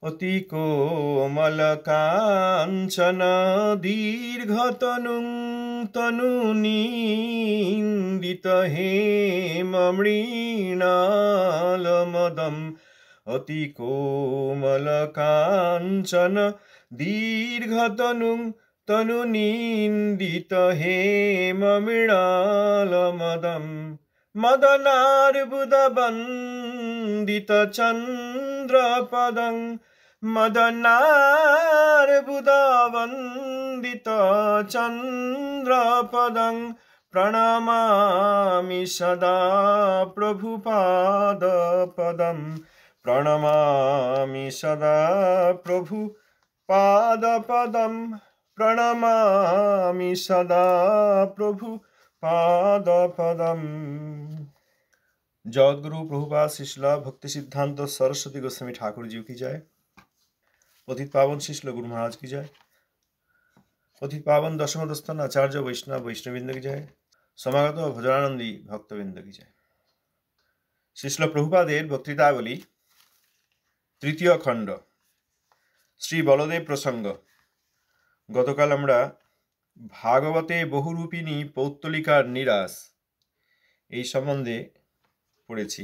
অতি কোমলকাঞ্চন দীর্ঘতনুং তনুনীন্দিত হেমমৃণালমদম। অতি কোমলকাঞ্চন দীর্ঘতনুং তনুনীন্দিত হেমমৃণালমদম। মদনার্বুদবন্দিত চন্দ্রপদং মদনার্বুদবন্দিত চন্দ্রপদং প্রণমামি সদা প্রভুপাদপদম। প্রণমামি সদা প্রভুপাদপদম। প্রণমামি সদা প্রভু पादपदम। जगद्गुरु प्रभुपाद शिष्ला भक्ति सिद्धांत सरस्वती गोस्वामी ठाकुर जी की जय। पतित पावन शिष्ल गुरु महाराज की जय। पतित पावन दशमदस्थान आचार्य वैष्णव वैष्णववृंद की जय। समागत भजनानंदी भक्तवृंद की जय। शिष्ल प्रभुपादेर बक्तृतावली तृतीय खंड श्री बलदेव प्रसंग। गतकाल आमरा भागवते बहुरूपिणी पौत्तलिकार निराश এই সম্বন্ধে পড়েছি।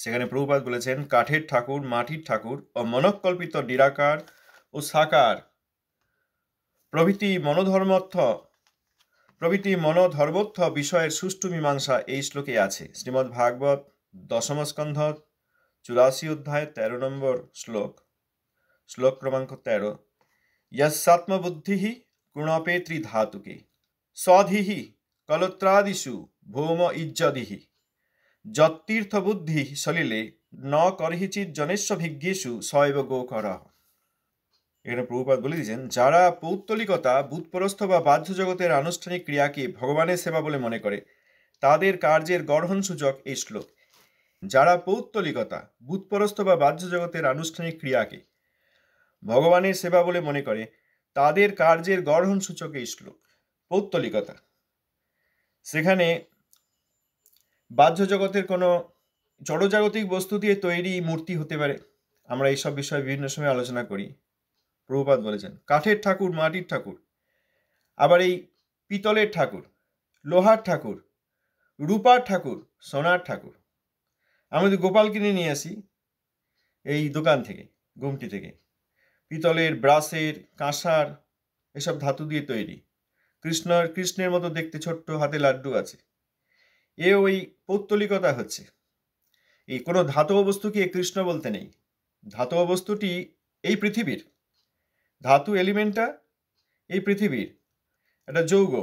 সেখানে প্রভুপাদ বলেছেন কাঠের ঠাকুর, মাটির ঠাকুর ও মনঃকল্পিত নিরাকার ও সাকার প্রভৃতি মনোধর্মোত্থ বিষয়ের সুষ্ঠু মীমাংসা এই শ্লোকে আছে। শ্রীমদ্ ভাগবত দশম স্কন্ধ 84 অধ্যায় 13 নম্বর শ্লোক ক্রমাঙ্ক 13। यस्यात्मबुद्धिः गुणपे त्रिधातुके स्वधिः कलत्रादिषु भौम इज्जदिः যত্তীর্থবুদ্ধি সলিলে ন করহিচিৎ জনেস্ব ভিজ্ঞেষু সৈব গোকরঃ। এখানে প্রভুপাদ বলে দিয়েছেন যারা পৌত্তলিকতা বুৎপরস্থ বা বাহ্য জগতের আনুষ্ঠানিক ক্রিয়াকে ভগবানের সেবা বলে মনে করে তাদের কার্যের গড়হন সূচক এই শ্লোক। যারা পৌত্তলিকতা বুৎপরস্থ বা বাহ্য জগতের আনুষ্ঠানিক ক্রিয়াকে ভগবানের সেবা বলে মনে করে তাদের কার্যের গড়হন সূচক এই শ্লোক। পৌত্তলিকতা সেখানে বাহ্য জগতের কোনো জড়জাগতিক বস্তু দিয়ে তৈরি মূর্তি হতে পারে। আমরা এইসব বিষয়ে বিভিন্ন সময় আলোচনা করি। প্রভুপাদ বলেছেন কাঠের ঠাকুর, মাটির ঠাকুর, আবার এই পিতলের ঠাকুর, লোহার ঠাকুর, রূপার ঠাকুর, সোনার ঠাকুর। আমরা যদি গোপাল কিনে নিয়ে আসি এই দোকান থেকে, গুমটি থেকে, পিতলের, ব্রাসের, কাঁসার এসব ধাতু দিয়ে তৈরি। কৃষ্ণের মতো দেখতে ছোট্ট, হাতে লাড্ডু আছে। এ ওই পৌত্তলিকতা হচ্ছে। এই কোনো ধাতব বস্তুকে কৃষ্ণ বলতে নেই। ধাতব বস্তুটি এই পৃথিবীর, ধাতু এলিমেন্টটা এই পৃথিবীর একটা যৌগ,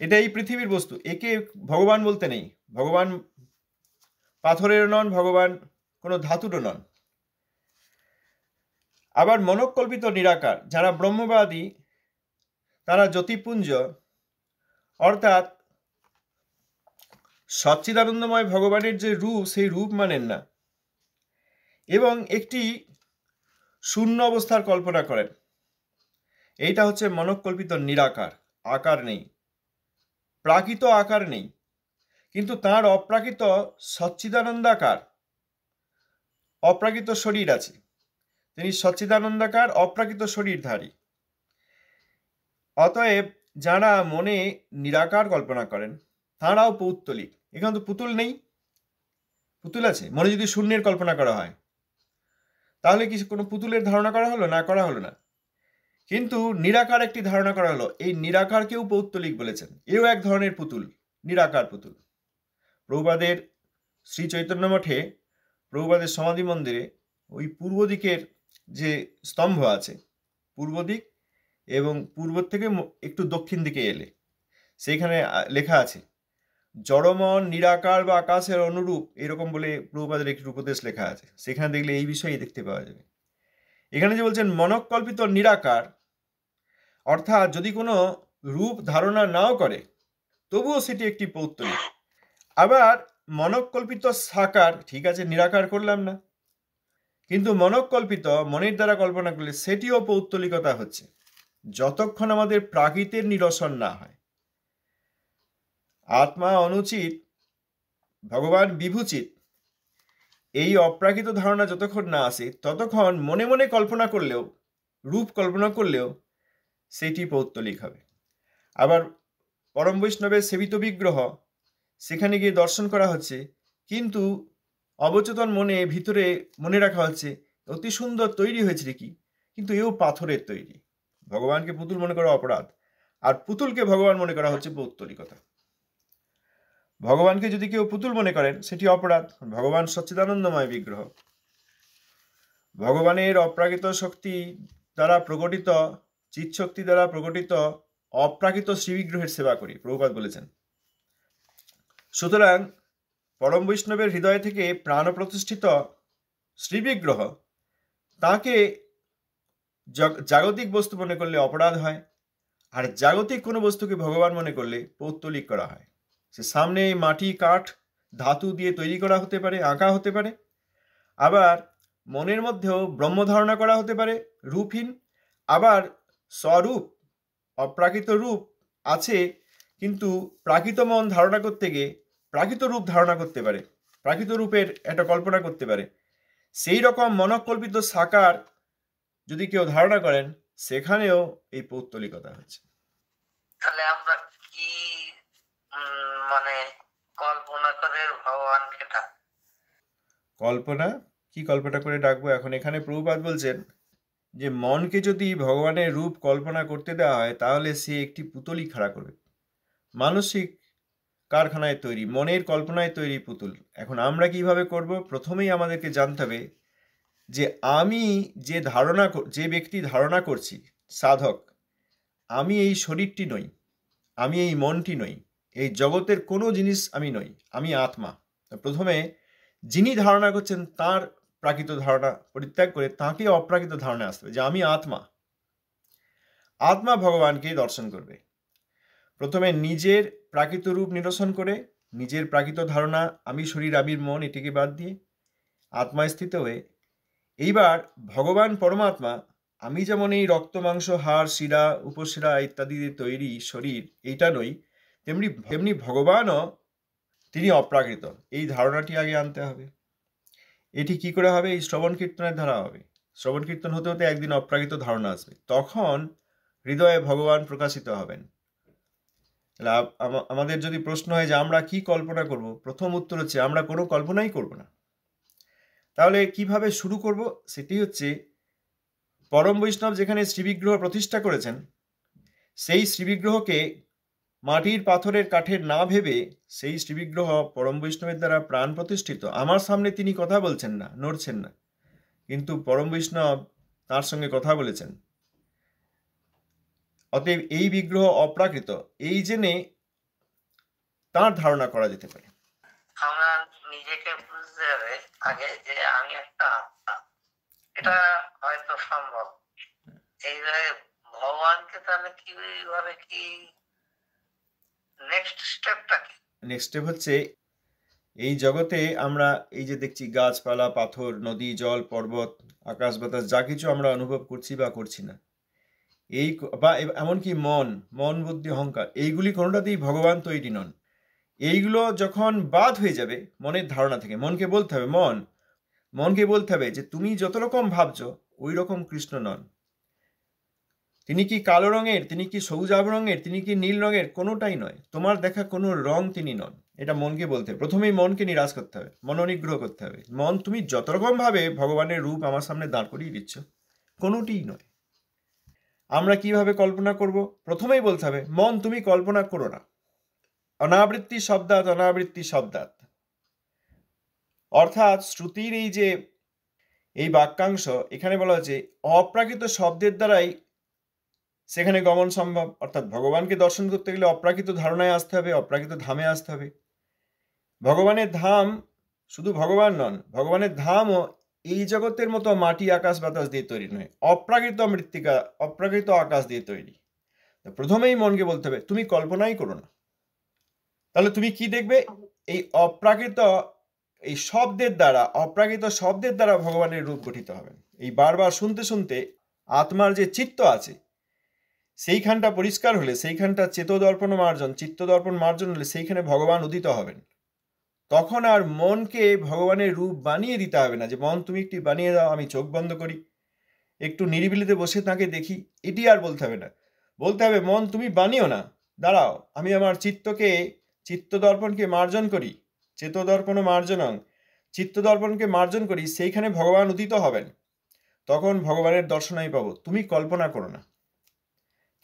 এটা এই পৃথিবীর বস্তু, একে ভগবান বলতে নেই। ভগবান পাথরেরও নন, ভগবান কোনো ধাতুরও নন। আবার মনঃকল্পিত নিরাকার যারা ব্রহ্মবাদী তারা জ্যোতিপুঞ্জ অর্থাৎ সচ্চিদানন্দময় ভগবানের যে রূপ সেই রূপ মানেন না এবং একটি শূন্য অবস্থার কল্পনা করেন। এইটা হচ্ছে মনঃকল্পিত নিরাকার। আকার নেই, প্রাকৃত আকার নেই, কিন্তু তার অপ্রাকৃত সচ্চিদানন্দাকার অপ্রাকৃত শরীর আছে। তিনি সচ্চিদানন্দাকার অপ্রাকৃত শরীরধারী। অতএব যারা মনে নিরাকার কল্পনা করেন তাঁরাও পৌত্তলিক। এখানে তো পুতুল নেই, পুতুল আছে। মনে যদি শূন্যের কল্পনা করা হয় তাহলে কি কোনো পুতুলের ধারণা করা হলো? না, করা হলো না। কিন্তু নিরাকার একটি ধারণা করা হলো। এই নিরাকারকেও পৌত্তলিক বলেছেন। এও এক ধরনের পুতুল, নিরাকার পুতুল। প্রভুপাদের শ্রী চৈতন্য মঠে প্রভুপাদের সমাধি মন্দিরে ওই পূর্ব দিকের যে স্তম্ভ আছে, পূর্ব দিক এবং পূর্ব থেকে একটু দক্ষিণ দিকে এলে সেইখানে লেখা আছে জড়মন নিরাকার বা আকাশের অনুরূপ, এরকম বলে প্রভুপাদের একটি উপদেশ লেখা আছে। সেখানে দেখলে এই বিষয়ে দেখতে পাওয়া যাবে। এখানে যে বলছেন মনঃকল্পিত নিরাকার, অর্থাৎ যদি কোনো রূপ ধারণা নাও করে তবুও সেটি একটি পৌত্তলিক। আবার মনঃকল্পিত সাকার, ঠিক আছে নিরাকার করলাম না, কিন্তু মনঃকল্পিত মনের দ্বারা কল্পনা করলে সেটিও পৌত্তলিকতা হচ্ছে, যতক্ষণ আমাদের প্রাকৃতের নিরসন না হয়। আত্মা অনুচিত, ভগবান বিভূচিত, এই অপ্রাকৃত ধারণা যতক্ষণ না আসে ততক্ষণ মনে মনে কল্পনা করলেও, রূপ কল্পনা করলেও সেটি পৌত্তলিক হবে। আবার পরম বৈষ্ণবের সেবিত বিগ্রহ, সেখানে গিয়ে দর্শন করা হচ্ছে, কিন্তু অবচেতন মনে ভিতরে মনে রাখা হচ্ছে অতি সুন্দর তৈরি হয়েছে কি, কিন্তু এও পাথরের তৈরি। ভগবানকে পুতুল মনে করা অপরাধ, আর পুতুলকে ভগবান মনে করা হচ্ছে পৌত্তলিকতা। ভগবানকে যদি কেউ পুতুল মনে করেন সেটি অপরাধ। ভগবান সচ্চিদানন্দময় বিগ্রহ। ভগবানের অপ্রাকৃত শক্তি দ্বারা প্রকটিত, চিৎ শক্তি দ্বারা প্রকটিত অপ্রাকৃত শ্রীবিগ্রহের সেবা করি, প্রভুপাদ বলেছেন। সুতরাং পরম বৈষ্ণবের হৃদয় থেকে প্রাণ প্রতিষ্ঠিত শ্রীবিগ্রহ, তাকে জাগতিক বস্তু মনে করলে অপরাধ হয়, আর জাগতিক কোনো বস্তুকে ভগবান মনে করলে পৌত্তলিক করা হয়। সে সামনে মাটি, কাঠ, ধাতু দিয়ে তৈরি করা হতে পারে, আঁকা হতে পারে, আবার মনের মধ্যেও ব্রহ্ম ধারণা করা হতে পারে রূপহীন, আবার স্বরূপ অপ্রাকৃত রূপ আছে, কিন্তু প্রাকৃত মন ধারণা করতে গিয়ে প্রাকৃত রূপ ধারণা করতে পারে, প্রাকৃত রূপের একটা কল্পনা করতে পারে। সেই রকম মনকল্পিত সাকার যদি কেউ ধারণা করেন, সেখানেও এই পৌত্তলিকতা হচ্ছে। তাহলে আমরা কি মানে কল্পনা করে ভগবানকে কি কল্পনা করে ডাকবো? এখন এখানে প্রভুপাদ বলছেন যে মনকে যদি ভগবানের রূপ কল্পনা করতে দেওয়া হয়, তাহলে সে একটি পুতুলই খাড়া করবে। মানসিক কারখানায় তৈরি, মনের কল্পনায় তৈরি পুতুল। এখন আমরা কিভাবে করব? প্রথমেই আমাদেরকে জানতে হবে যে আমি যে ব্যক্তি ধারণা করছি, সাধক, আমি এই শরীরটি নই, আমি এই মনটি নই, এই জগতের কোনো জিনিস আমি নই, আমি আত্মা। প্রথমে যিনি ধারণা করছেন তার প্রাকৃত ধারণা পরিত্যাগ করে তাকে অপ্রাকৃত ধারণা আসতে হবে যে আমি আত্মা। আত্মা ভগবানকে দর্শন করবে। প্রথমে নিজের প্রাকৃত রূপ নিরসন করে, নিজের প্রাকৃত ধারণা আমি শরীর, আমি মন, এটিকে বাদ দিয়ে আত্মায় স্থিত হয়ে এইবার ভগবান পরমাত্মা, আমি যেমন এই রক্ত, মাংস, হাড়, শিরা, উপশিরা ইত্যাদি তৈরি শরীর, এইটা নই, তেমনি ভগবানও তিনি অপ্রাকৃত, এই ধারণাটি আগে আনতে হবে। এটি কি করে হবে? এই শ্রবণ কীর্তনের দ্বারা হবে। শ্রবণ কীর্তন হতে হতে একদিন অপ্রাকৃত ধারণা আসবে, তখন হৃদয়ে ভগবান প্রকাশিত হবেন। আমাদের যদি প্রশ্ন হয় যে আমরা কি কল্পনা করব, প্রথম উত্তর হচ্ছে আমরা কোনো কল্পনাই করব না। তাহলে কিভাবে শুরু করব? সেটি হচ্ছে পরম বৈষ্ণব যেখানে শ্রীবিগ্রহ প্রতিষ্ঠা করেছেন, সেই শ্রীবিগ্রহকে মাটির, পাথরের, কাঠের না ভেবে সেই শ্রীবিগ্রহ পরম বৈষ্ণবের দ্বারা প্রাণ প্রতিষ্ঠিত। আমার সামনে তিনি কথা বলছেন না, নড়ছেন না, কিন্তু পরম বৈষ্ণব তার সঙ্গে কথা বলেছেন। অতএব এই বিগ্রহ অপ্রাকৃত, এই জেনে তার ধারণা করা যেতে পারে। আমরা নিজেকে বুঝতে হবে আগে যে আমি একটা আত্মা, এটা হয়তো সম্ভব। এইভাবে ভগবানকে তাহলে কিভাবে কি নেক্সট স্টেপ হচ্ছে এই জগতে আমরা এই যে দেখছি গাছপালা, পাথর, নদী, জল, পর্বত, আকাশ, বাতাস, যা কিছু আমরা অনুভব করছি বা করছি না, এই বা এমনকি মন, বুদ্ধি, অহংকার, এইগুলি কোনোটাতেই ভগবান তৈরি নন। এইগুলো যখন বাদ হয়ে যাবে মনের ধারণা থেকে, মনকে বলতে হবে যে তুমি যত রকম ভাবছো ওই রকম কৃষ্ণ নন। তিনি কি কালো রঙের, তিনি কি সবুজাভ রঙের, তিনি কি নীল রঙের, কোনোটাই নয়। তোমার দেখা কোনো রং তিনি নন, এটা মনকে বলতে হবে। প্রথমেই মনকে নিরাশ করতে হবে, মনোনিগ্রহ করতে হবে। মন, তুমি যত রকম ভাবে ভগবানের রূপ আমার সামনে দাঁড় করিয়ে দিচ্ছ, কোনোটিই নয়। আমরা কিভাবে কল্পনা করব? প্রথমেই বলতে হবে মন, তুমি কল্পনা করো না। অনাবৃত্তি শব্দাত, অর্থাৎ শ্রুতির এই বাক্যাংশ এখানে বলা হচ্ছে অপ্রাকৃত শব্দের দ্বারাই সেখানে গমন সম্ভব। অর্থাৎ ভগবানকে দর্শন করতে গেলে অপ্রাকৃত ধারণায় আসতে হবে, অপ্রাকৃত ধামে আসতে হবে। ভগবানের ধাম শুধু ভগবান নন, ভগবানের ধামও এই জগতের মতো মাটি, আকাশ, বাতাস দিয়ে তৈরি নয়, অপ্রাকৃত মৃত্তিকা, অপ্রাকৃত আকাশ দিয়ে তৈরি। প্রথমেই মনকে বলতে হবে তুমি কল্পনাই করো না। তাহলে তুমি কি দেখবে? এই অপ্রাকৃত শব্দের দ্বারা ভগবানের রূপ গঠিত হবেন। এই বারবার শুনতে শুনতে আত্মার যে চিত্ত আছে সেইখানটা পরিষ্কার হলে, সেইখানটা চিত্ত দর্পণ মার্জন হলে সেইখানে ভগবান উদিত হবেন। তখন আর মনকে ভগবানের রূপ বানিয়ে দিতে হবে না, যে মন তুমি একটু বানিয়ে দাও, আমি চোখ বন্ধ করি, একটু নিরিবিলিতে বসে তাকে দেখি, এটি আর বলতে হবে না। বলতে হবে, মন তুমি বানিও না, দাঁড়াও, আমি আমার চিত্তদর্পণকে মার্জন করি, চেতদর্পণ মার্জনং, চিত্তদর্পণকে মার্জন করি, সেইখানে ভগবান উদিত হবেন, তখন ভগবানের দর্শন আমি পাবো। তুমি কল্পনা করো না।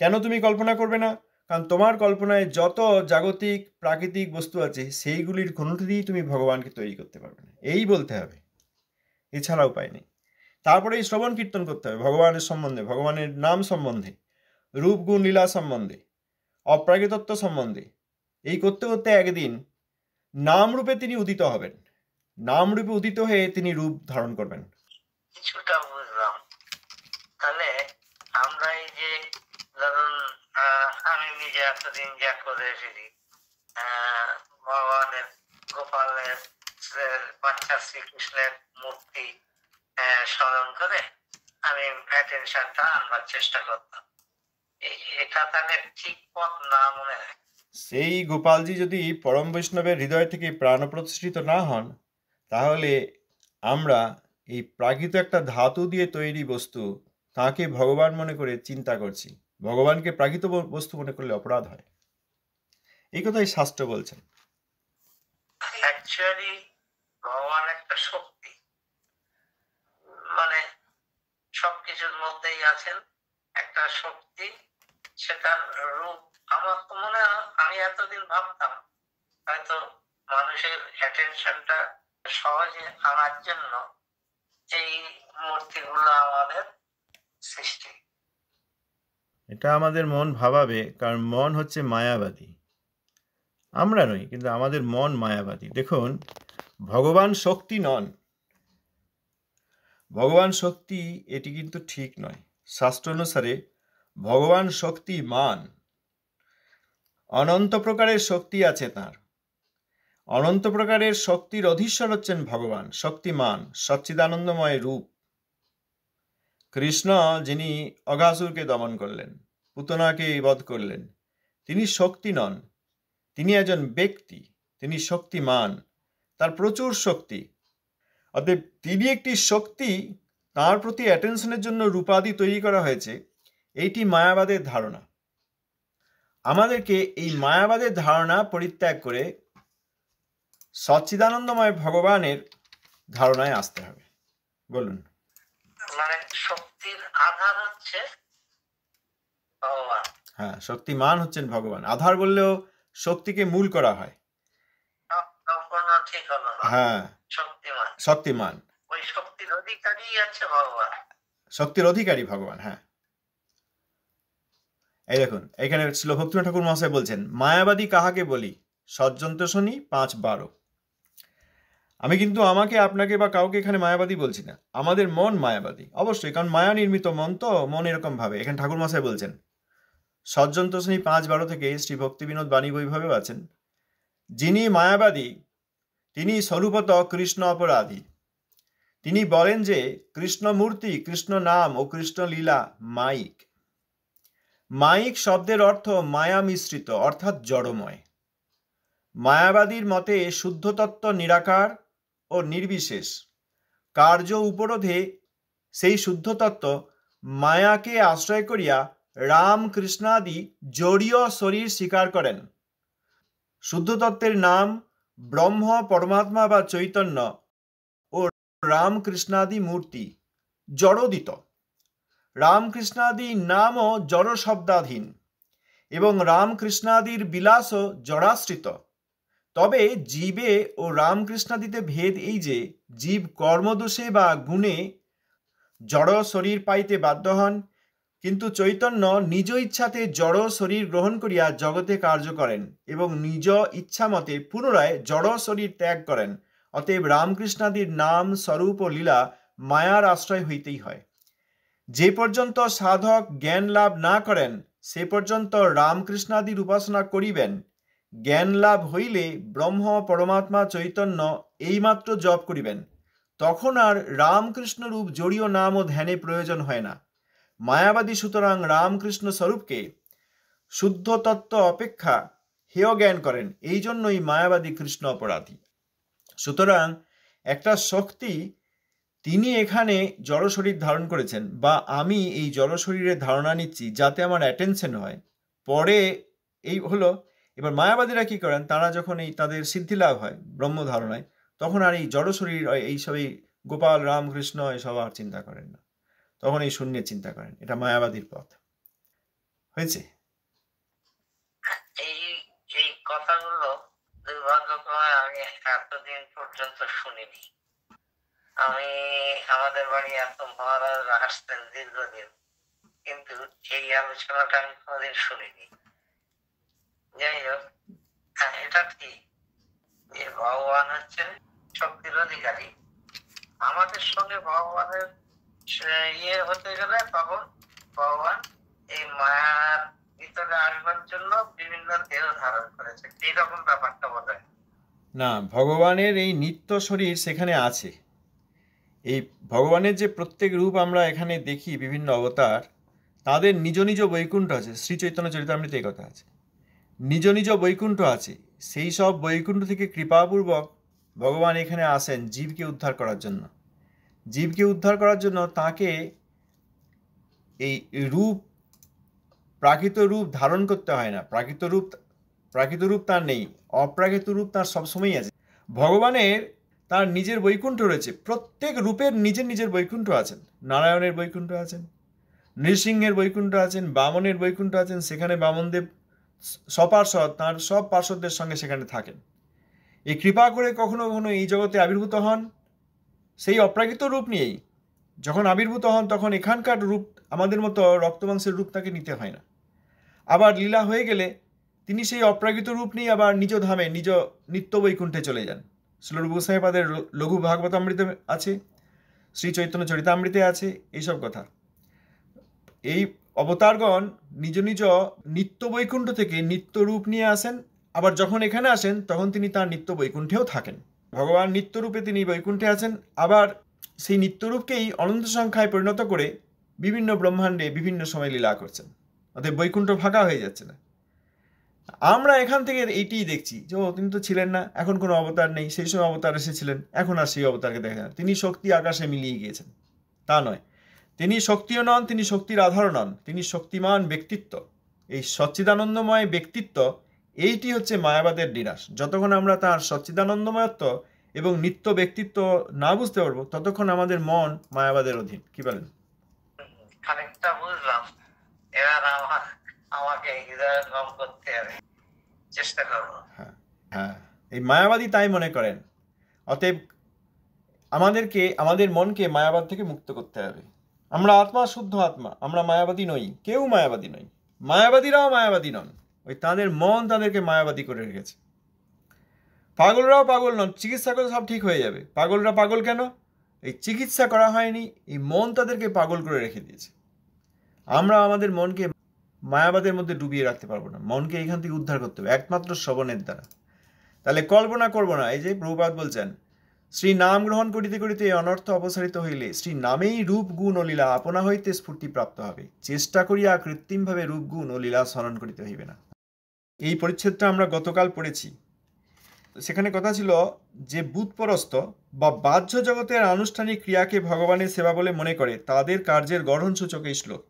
কেন তুমি কল্পনা করবে না? কারণ তোমার কল্পনায় যত জাগতিক প্রাকৃতিক বস্তু আছে সেইগুলির কোনোটিতেই তুমি ভগবানকে তৈরি করতে পারবে না, এই বলতে হবে, এছাড়া উপায় নেই। তারপরে এই শ্রবণ কীর্তন করতে হবে ভগবানের সম্বন্ধে, ভগবানের নাম সম্বন্ধে, রূপ গুণ লীলা সম্বন্ধে, অপ্রাকৃতত্ব সম্বন্ধে। এই করতে করতে একদিন নাম রূপে তিনি উদিত হবেন, নাম রূপে উদিত হয়ে তিনি রূপ ধারণ করবেন। কিছুটা বুঝলাম। তাহলে আমরা এই যে ধরুন আমি নিজে এতদিন যা করে এসেছি, ভগবানের গোপালের বাচ্চা শ্রীকৃষ্ণের মূর্তি স্মরণ করে আমি অ্যাটেনশনটা আনবার চেষ্টা করতাম, এটা তাহলে ঠিক পথ না মনে হয়? সেই গোপালজি যদি পরম বৈষ্ণবের হৃদয় থেকে প্রাণ প্রতিষ্ঠিত না হন, তাহলে আমরা এই প্রাকৃত একটা ধাতু দিয়ে তৈরি বস্তু তাকে ভগবান মনে করে চিন্তা করছি। ভগবানকে প্রাকৃত বস্তু মনে করলে অপরাধ হয়, এই কথাই শাস্ত্র বলছেন। অ্যাকচুয়ালি ভগবান একটা শক্তি, মানে সবকিছুর মধ্যেই আছেন একটা শক্তি, সেটার রূপ আমার তো মনে হয়, আমি এতদিন ভাবতাম হয়তো মানুষের অ্যাটেনশনটা সহজে আনার জন্য এই মূর্তিগুলো আমাদের সৃষ্টি। এটা আমাদের মন ভাবাবে, কারণ মন হচ্ছে মায়াবাদী, আমরা নই, কিন্তু আমাদের মন মায়াবাদী। দেখুন, ভগবান শক্তি নন, ভগবান শক্তি এটি কিন্তু ঠিক নয়। শাস্ত্র অনুসারে ভগবান শক্তিমান, অনন্ত প্রকারের শক্তি আছে তাঁর, অনন্ত প্রকারের শক্তির অধীশ্বর হচ্ছেন ভগবান, শক্তিমান, সচ্চিদানন্দময় রূপ। কৃষ্ণ যিনি অঘাসুরকে দমন করলেন, পুতনাকে বধ করলেন, তিনি শক্তি নন, তিনি একজন ব্যক্তি, তিনি শক্তিমান, তার প্রচুর শক্তি। অতএব তিনি একটি শক্তি, তার প্রতি অ্যাটেনশনের জন্য রূপাদি তৈরি করা হয়েছে, এইটি মায়াবাদের ধারণা। আমাদেরকে এই মায়াবাদের ধারণা পরিত্যাগ করে সচ্চিদানন্দময় ভগবানের ধারণায় আসতে হবে। বলুন। মানে শক্তির আধার হচ্ছে ভগবান। হ্যাঁ, শক্তিমান হচ্ছেন ভগবান। আধার বললেও শক্তিকে মূল করা হয়। ঠিক হলো না? হ্যাঁ, শক্তিমান, শক্তিমান, ওই শক্তির অধিকারী আছে ভগবান, শক্তির অধিকারী ভগবান। হ্যাঁ, এই দেখুন, এখানে ছিল ভক্তিনাথ ঠাকুর মহাশয় বলছেন, মায়াবাদী কাহাকে বলি, সজ্জন্ত শনি 5:12। আমি কিন্তু আমাকে, আপনাকে বা কাউকে এখানে মায়াবাদী বলছি না, আমাদের মন মায়াবাদী অবশ্যই, কারণ মায়া নির্মিত মন, তো মন এরকম ভাবে। এখানে ঠাকুর মহাশয় বলছেন সজ্জন্ত শনি 5:12 থেকে শ্রী ভক্তি বিনোদ বাণী বৈভবেও আছেন, যিনি মায়াবাদী তিনি স্বরূপত কৃষ্ণ অপরাধী। তিনি বলেন যে কৃষ্ণ মূর্তি, কৃষ্ণ নাম ও কৃষ্ণ লীলা মায়িক। মায়িক শব্দের অর্থ মায়া মিশ্রিত, অর্থাৎ জড়ময়। মায়াবাদীর মতে শুদ্ধ তত্ত্ব নিরাকার ও নির্বিশেষ। কার্য উপরোধে সেই শুদ্ধ তত্ত্ব মায়াকে আশ্রয় করিয়া রাম কৃষ্ণাদি জড়ীয় শরীর স্বীকার করেন। শুদ্ধ তত্ত্বের নাম ব্রহ্ম, পরমাত্মা বা চৈতন্য ও রামকৃষ্ণাদি মূর্তি জড়োদিত। রামকৃষ্ণাদি নামও জড় শব্দাধীন এবং রামকৃষ্ণাদির বিলাসও জড়াশ্রিত। তবে জীবে ও রামকৃষ্ণাদিতে ভেদ এই যে জীব কর্মদোষে বা গুণে জড় শরীর পাইতে বাধ্য হন, কিন্তু চৈতন্য নিজ ইচ্ছাতে জড় শরীর গ্রহণ করিয়া জগতে কার্য করেন এবং নিজ ইচ্ছা মতে পুনরায় জড় শরীর ত্যাগ করেন। অতএব রামকৃষ্ণাদির নাম, স্বরূপ ও লীলা মায়ার আশ্রয় হইতেই হয়। যে পর্যন্ত সাধক জ্ঞান লাভ না করেন সে পর্যন্ত রামকৃষ্ণাদির উপাসনা করিবেন। জ্ঞান লাভ হইলে ব্রহ্ম, পরমাত্মা, চৈতন্য এইমাত্র জপ করিবেন। তখন আর রামকৃষ্ণ রূপ জড়ীয় নাম ও ধ্যানে প্রয়োজন হয় না। মায়াবাদী সুতরাং রামকৃষ্ণ স্বরূপকে শুদ্ধ তত্ত্ব অপেক্ষা হেয় জ্ঞান করেন, এই জন্যই মায়াবাদী কৃষ্ণ অপরাধী। সুতরাং একটা শক্তি তিনি এখানে জড় শরীর ধারণ করেছেন, বা আমি এই জড় শরীরের ধারণা নিচ্ছি যাতে আমার অ্যাটেনশন হয়। পরে এই হলো, এবার মায়াবাদীরা কি করেন, তারা যখন এই তাদের সিদ্ধি লাভ হয় ব্রহ্ম ধারণায়, তখন আর এই জড় শরীর এইসব এই গোপাল রামকৃষ্ণ এসব আর চিন্তা করেন না, তখন এই শূন্যের চিন্তা করেন। এটা মায়াবাদীর পথ হয়েছে। এই এই কথাগুলো দুর্ভাগ্যক্রমে আমি এতদিন পর্যন্ত শুনিনি। আমি আমাদের বাড়ি এত মহারাজরা আসতেন দীর্ঘদিন, কিন্তু এই আলোচনাটা আমি কোনোদিন শুনিনি। যাই হোক, হ্যাঁ এটা ঠিক যে ভগবান হচ্ছেন শক্তির অধিকারী। আমাদের সঙ্গে ভগবানের ইয়ে হতে গেলে তখন ভগবান এই মায়ার ভিতরে আসবার জন্য বিভিন্ন দেহ ধারণ করেছে, এইরকম ব্যাপারটা বোধ হয় না। ভগবানের এই নিত্য শরীর সেখানে আছে। এই ভগবানের যে প্রত্যেক রূপ আমরা এখানে দেখি, বিভিন্ন অবতার, তাদের নিজ নিজ বৈকুণ্ঠ আছে। শ্রী চৈতন্য চরিতামৃতে এই কথা আছে, নিজ নিজ বৈকুণ্ঠ আছে। সেই সব বৈকুণ্ঠ থেকে কৃপাপূর্বক ভগবান এখানে আসেন জীবকে উদ্ধার করার জন্য। জীবকে উদ্ধার করার জন্য তাকে এই রূপ, প্রাকৃত রূপ ধারণ করতে হয় না। প্রাকৃত রূপ তার নেই, অপ্রাকৃত রূপ তার সবসময়ই আছে। ভগবানের তার নিজের বৈকুণ্ঠ রয়েছে, প্রত্যেক রূপের নিজের নিজের বৈকুণ্ঠ আছেন। নারায়ণের বৈকুণ্ঠ আছেন, নৃসিংহের বৈকুণ্ঠ আছেন, বামনের বৈকুণ্ঠ আছেন। সেখানে বামনদেব সপার্ষদ তাঁর সব পার্শ্বদের সঙ্গে সেখানে থাকেন। এই কৃপা করে কখনো কখনো এই জগতে আবির্ভূত হন সেই অপ্রাকৃত রূপ নিয়েই। যখন আবির্ভূত হন তখন এখানকার রূপ আমাদের মতো রক্তমাংসের রূপ তাকে নিতে হয় না। আবার লীলা হয়ে গেলে তিনি সেই অপ্রাকৃত রূপ নিয়ে আবার নিজ ধামে, নিজ নিত্য বৈকুণ্ঠে চলে যান। শ্রীরূপ গোস্বামীপাদের লঘু ভাগবতামৃতে আছে, শ্রী চৈতন্য চরিতামৃতে আছে এইসব কথা। এই অবতারগণ নিজ নিজ নিত্য বৈকুণ্ঠ থেকে নিত্য রূপ নিয়ে আসেন, আবার যখন এখানে আসেন তখন তিনি তার নিত্য বৈকুণ্ঠেও থাকেন। ভগবান নিত্যরূপে তিনি বৈকুণ্ঠে আছেন, আবার সেই নিত্যরূপকেই অনন্ত সংখ্যায় পরিণত করে বিভিন্ন ব্রহ্মাণ্ডে বিভিন্ন সময় লীলা করছেন। অতএব বৈকুণ্ঠ ফাঁকা হয়ে যাচ্ছে না। আমরা এখান থেকে এইটিই দেখছি যে তিনি তো ছিলেন না, এখন কোনো অবতার নেই, সেই সময় অবতার এসেছিলেন, এখন আর সেই অবতারকে দেখা না। তিনি শক্তি আকাশে মিলিয়ে গিয়েছেন, তা নয়। তিনি শক্তিও নন, তিনি শক্তির আধারও নন, তিনি শক্তিমান ব্যক্তিত্ব। এই সচ্চিদানন্দময় ব্যক্তিত্ব, এইটি হচ্ছে মায়াবাদের নিরাশ। যতক্ষণ আমরা তার সচ্চিদানন্দময়ত্ব এবং নিত্য ব্যক্তিত্ব না বুঝতে পারবো, ততক্ষণ আমাদের মন মায়াবাদের অধীন। কি বলেন? খানিকটা বুঝলাম, এবার আমাকে হৃদয় গম করতে হবে, চেষ্টা করবো। হ্যাঁ হ্যাঁ, এই মায়াবাদী তাই মনে করেন। অতএব আমাদেরকে, আমাদের মনকে মায়াবাদ থেকে মুক্ত করতে হবে। আমরা আত্মা, শুদ্ধ আত্মা, আমরা মায়াবাদী নই, কেউ মায়াবাদী নই। মায়াবাদীরাও মায়াবাদী নন, ওই তাদের মন তাদেরকে মায়াবাদী করে রেখেছে। পাগলরাও পাগল নন, চিকিৎসা করে সব ঠিক হয়ে যাবে। পাগলরা পাগল কেন? এই চিকিৎসা করা হয়নি, এই মন তাদেরকে পাগল করে রেখে দিয়েছে। আমরা আমাদের মনকে মায়াবাদের মধ্যে ডুবিয়ে রাখতে পারবো না, মনকে এখান থেকে উদ্ধার করতে হবে একমাত্র শ্রবণের দ্বারা। তাহলে কল্পনা করবো না। এই যে প্রভুপাদ বলছেন, শ্রী নাম গ্রহণ করিতে করিতে অনর্থ অপসারিত হইলে শ্রী নামেই রূপ গুণ ও লীলা আপনা হইতে স্ফূর্তি প্রাপ্ত হবে। চেষ্টা করিয়া কৃত্রিমভাবে রূপ গুণ ও লীলা স্মরণ করিতে হইবে না। এই পরিচ্ছেদটা আমরা গতকাল পড়েছি। সেখানে কথা ছিল যে বুৎপরস্থ বা বাহ্য জগতের আনুষ্ঠানিক ক্রিয়াকে ভগবানের সেবা বলে মনে করে, তাদের কার্যের গঠন সূচক এই শ্লোক।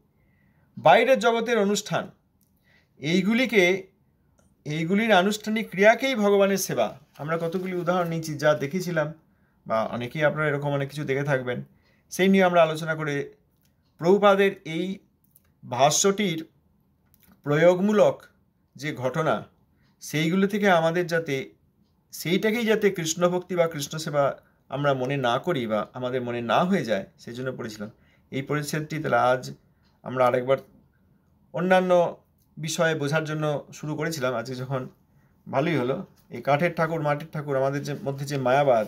বাইরের জগতের অনুষ্ঠান, এইগুলির আনুষ্ঠানিক ক্রিয়াকেই ভগবানের সেবা। আমরা কতগুলি উদাহরণ নিয়েছি, যা দেখেছিলাম, বা অনেকেই আপনারা এরকম অনেক কিছু দেখে থাকবেন, সেই নিয়ে আমরা আলোচনা করে প্রভুপাদের এই ভাষ্যটির প্রয়োগমূলক যে ঘটনা, সেইগুলো থেকে আমাদের সেইটাকেই যাতে কৃষ্ণ ভক্তি বা কৃষ্ণ সেবা আমরা মনে না করি বা আমাদের মনে না হয়ে যায়, সেই জন্য পড়েছিলাম এই পরিচ্ছেদটি। তাহলে আজ আমরা আরেকবার অন্যান্য বিষয়ে বোঝার জন্য শুরু করেছিলাম, আজকে যখন ভালোই হলো। এই কাঠের ঠাকুর, মাটির ঠাকুর, আমাদের যে মধ্যে যে মায়াবাদ,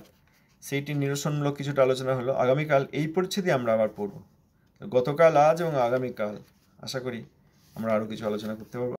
সেইটি নিরসনমূলক কিছুটা আলোচনা হলো। আগামীকাল এই পরিচ্ছেদে আমরা আবার পড়ব। গতকাল, আজ এবং আগামীকাল আশা করি আমরা আরও কিছু আলোচনা করতে পারবো।